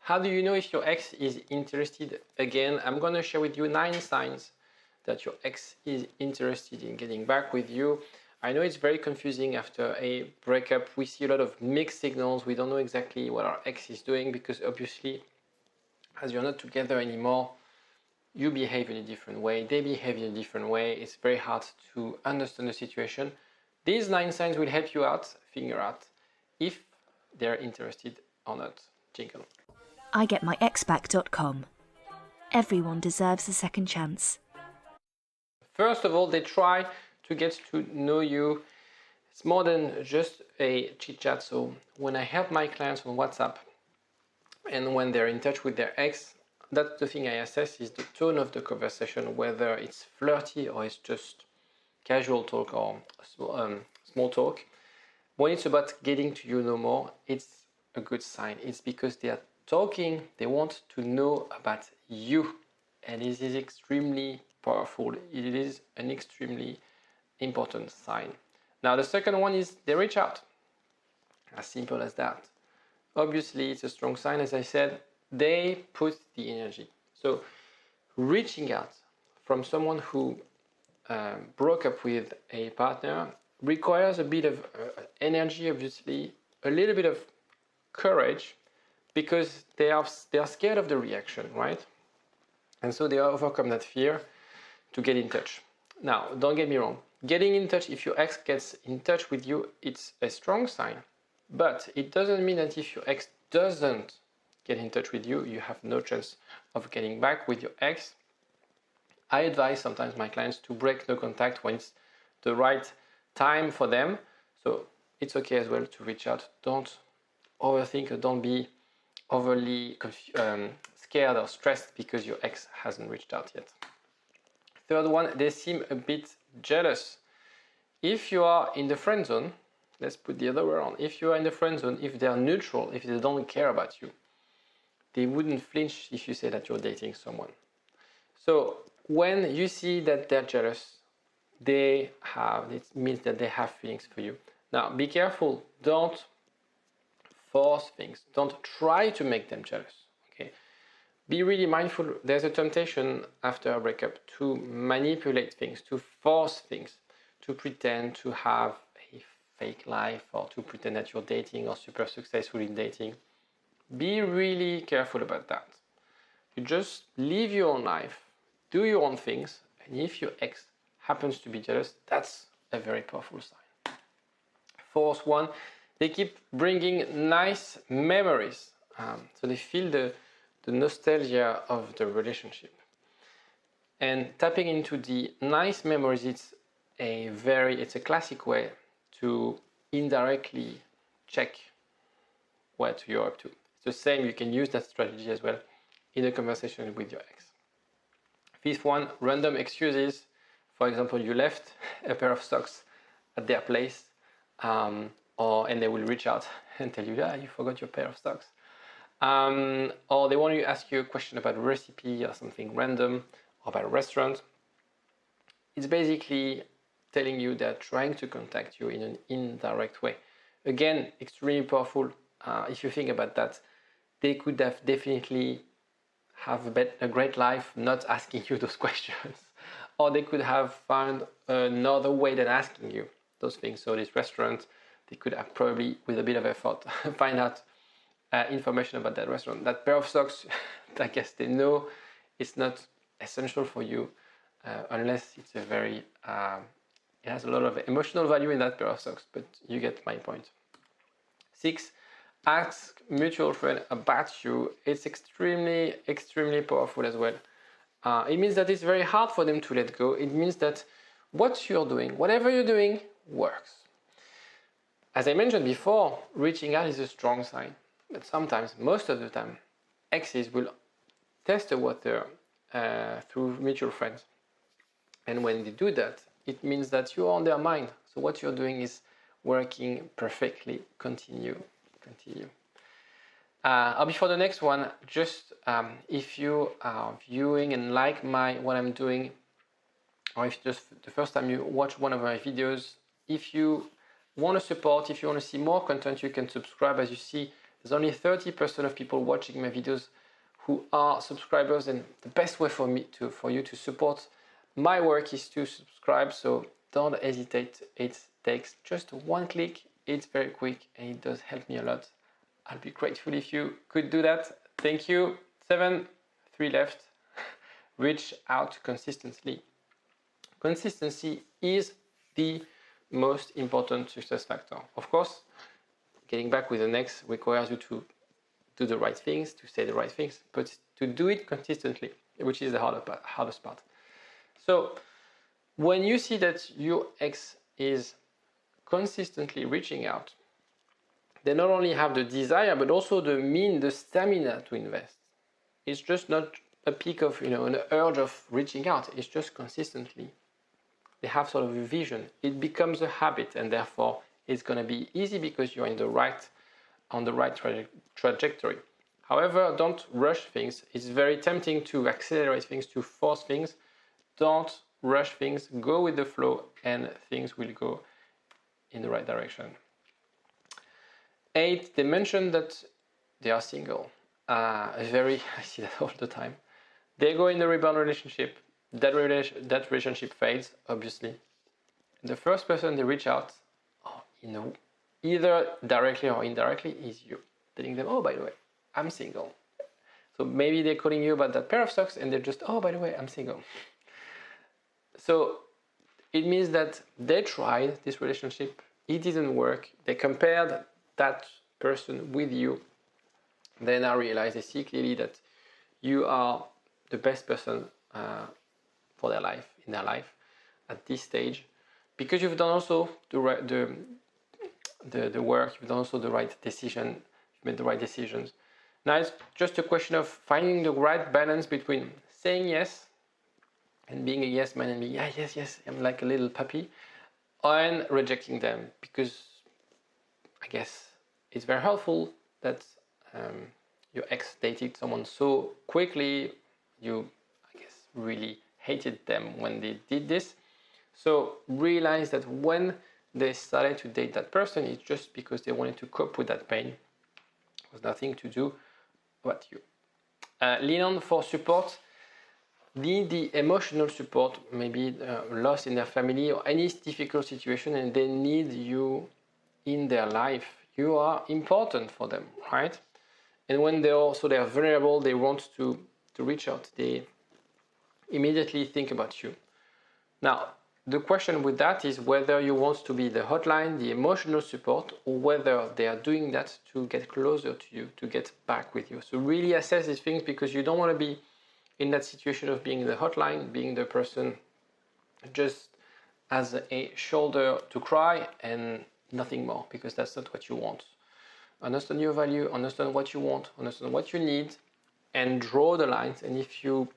How do you know if your ex is interested? Again, I'm going to share with you 9 signs that your ex is interested in getting back with you. I know it's very confusing after a breakup. We see a lot of mixed signals. We don't know exactly what our ex is doing because obviously, as you're not together anymore, you behave in a different way, they behave in a different way. It's very hard to understand the situation. These 9 signs will help you out, figure out if they're interested or not. Jingle. igetmyexback.com. Everyone deserves a second chance. First of all, they try to get to know you. It's more than just a chit chat. So when I help my clients on WhatsApp and when they're in touch with their ex, that's the thing I assess is the tone of the conversation, whether it's flirty or it's just casual talk or small talk. When it's about getting to know more, it's a good sign. It's because they are talking, they want to know about you. And this is extremely powerful. It is an extremely important sign. Now, the second one is they reach out. As simple as that. Obviously, it's a strong sign. As I said, they put the energy. So reaching out from someone who broke up with a partner requires a bit of energy, obviously, a little bit of courage, because they are scared of the reaction, right? And so they overcome that fear to get in touch. Now, don't get me wrong. Getting in touch, if your ex gets in touch with you, it's a strong sign. But it doesn't mean that if your ex doesn't get in touch with you, you have no chance of getting back with your ex. I advise sometimes my clients to break the contact when it's the right time for them. So it's okay as well to reach out. Don't overthink or don't be overly scared or stressed because your ex hasn't reached out yet. Third one, they seem a bit jealous. If you are in the friend zone, let's put the other way around. If you are in the friend zone, if they are neutral, if they don't care about you, they wouldn't flinch if you say that you're dating someone. So when you see that they're jealous, it means that they have feelings for you. Now, be careful. Don't force things. Don't try to make them jealous. Okay? Be really mindful. There's a temptation after a breakup to manipulate things, to force things, to pretend to have a fake life or to pretend that you're dating or super successful in dating. Be really careful about that. You just live your own life, do your own things, and if your ex happens to be jealous, that's a very powerful sign. Fourth one, they keep bringing nice memories. So they feel the nostalgia of the relationship. And tapping into the nice memories, it's a classic way to indirectly check what you're up to. It's the same, you can use that strategy as well in a conversation with your ex. Fifth one, random excuses. For example, you left a pair of socks at their place, and they will reach out and tell you, you forgot your pair of socks. Or they want to ask you a question about a recipe or something random, or about a restaurant. It's basically telling you they're trying to contact you in an indirect way. Again, extremely powerful. If you think about that, they could have definitely have a great life not asking you those questions. Or they could have found another way than asking you those things. So this restaurant, they could have probably, with a bit of effort, find out information about that restaurant. That pair of socks, I guess they know it's not essential for you unless it's it has a lot of emotional value in that pair of socks, but you get my point. 6, ask mutual friend about you. It's extremely, extremely powerful as well. It means that it's very hard for them to let go. It means that what you're doing, whatever you're doing, works. As I mentioned before, reaching out is a strong sign. But sometimes, most of the time, exes will test the water through mutual friends. And when they do that, it means that you're on their mind. So what you're doing is working perfectly. Continue. Before the next one, just if you are viewing and like what I'm doing, or if just the first time you watch one of my videos, if you want to support, if you want to see more content, you can subscribe. As you see, There's only 30% of people watching my videos who are subscribers, and the best way for you to support my work is to subscribe. So don't hesitate. It takes just one click. It's very quick and it does help me a lot. I'll be grateful if you could do that. Thank you. 7, 3 left. Reach out consistently. Consistency is the most important success factor. Of course, getting back with the next requires you to do the right things, to say the right things, but to do it consistently, which is the hardest part. So when you see that your ex is consistently reaching out, they not only have the desire, but also the stamina to invest. It's just not a peak of, an urge of reaching out. It's just consistently. They have sort of a vision. It becomes a habit, and therefore it's going to be easy because you're on the right trajectory. However, don't rush things. It's very tempting to accelerate things, to force things. Don't rush things. Go with the flow, and things will go in the right direction. 8, they mentioned that they are single. I see that all the time. They go in the rebound relationship. That relationship fades, obviously. The first person they reach out, either directly or indirectly, is you. Telling them, oh, by the way, I'm single. So maybe they're calling you about that pair of socks and they're just, oh, by the way, I'm single. So it means that they tried this relationship, it didn't work. They compared that person with you. Then I realized, they see clearly that you are the best person for their life, in their life at this stage, because you've done also the work, you've done also the right decision, you've made the right decisions. Now it's just a question of finding the right balance between saying yes and being a yes man and being, yes, I'm like a little puppy, and rejecting them, because I guess it's very helpful that your ex dated someone so quickly. You, I guess, really hated them when they did this. So realize that when they started to date that person, it's just because they wanted to cope with that pain. It was nothing to do about you. Lean on for support. Need the emotional support, maybe lost in their family or any difficult situation, and they need you in their life. You are important for them, right? And when they are vulnerable, they want to reach out, they immediately think about you. Now, the question with that is whether you want to be the hotline, the emotional support, or whether they are doing that to get closer to you, to get back with you. So really assess these things, because you don't want to be in that situation of being the hotline, being the person just as a shoulder to cry and nothing more, because that's not what you want. Understand your value, understand what you want, understand what you need, and draw the lines. And if your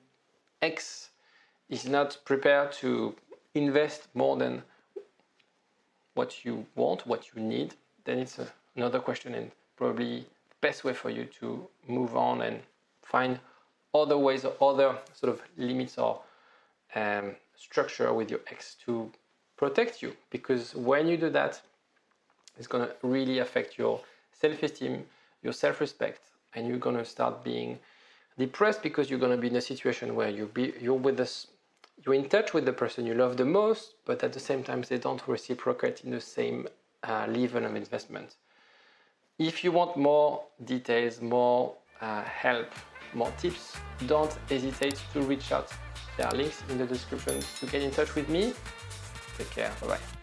ex is not prepared to invest more than what you want, what you need, then it's another question, and probably the best way for you to move on and find other ways or other sort of limits or structure with your ex to protect you. Because when you do that, it's going to really affect your self-esteem, your self-respect, and you're going to start being depressed, because you're going to be in a situation where you're in touch with the person you love the most, but at the same time they don't reciprocate in the same level of investment. If you want more details, more help, more tips, don't hesitate to reach out. There are links in the description to get in touch with me. Take care. Bye-bye.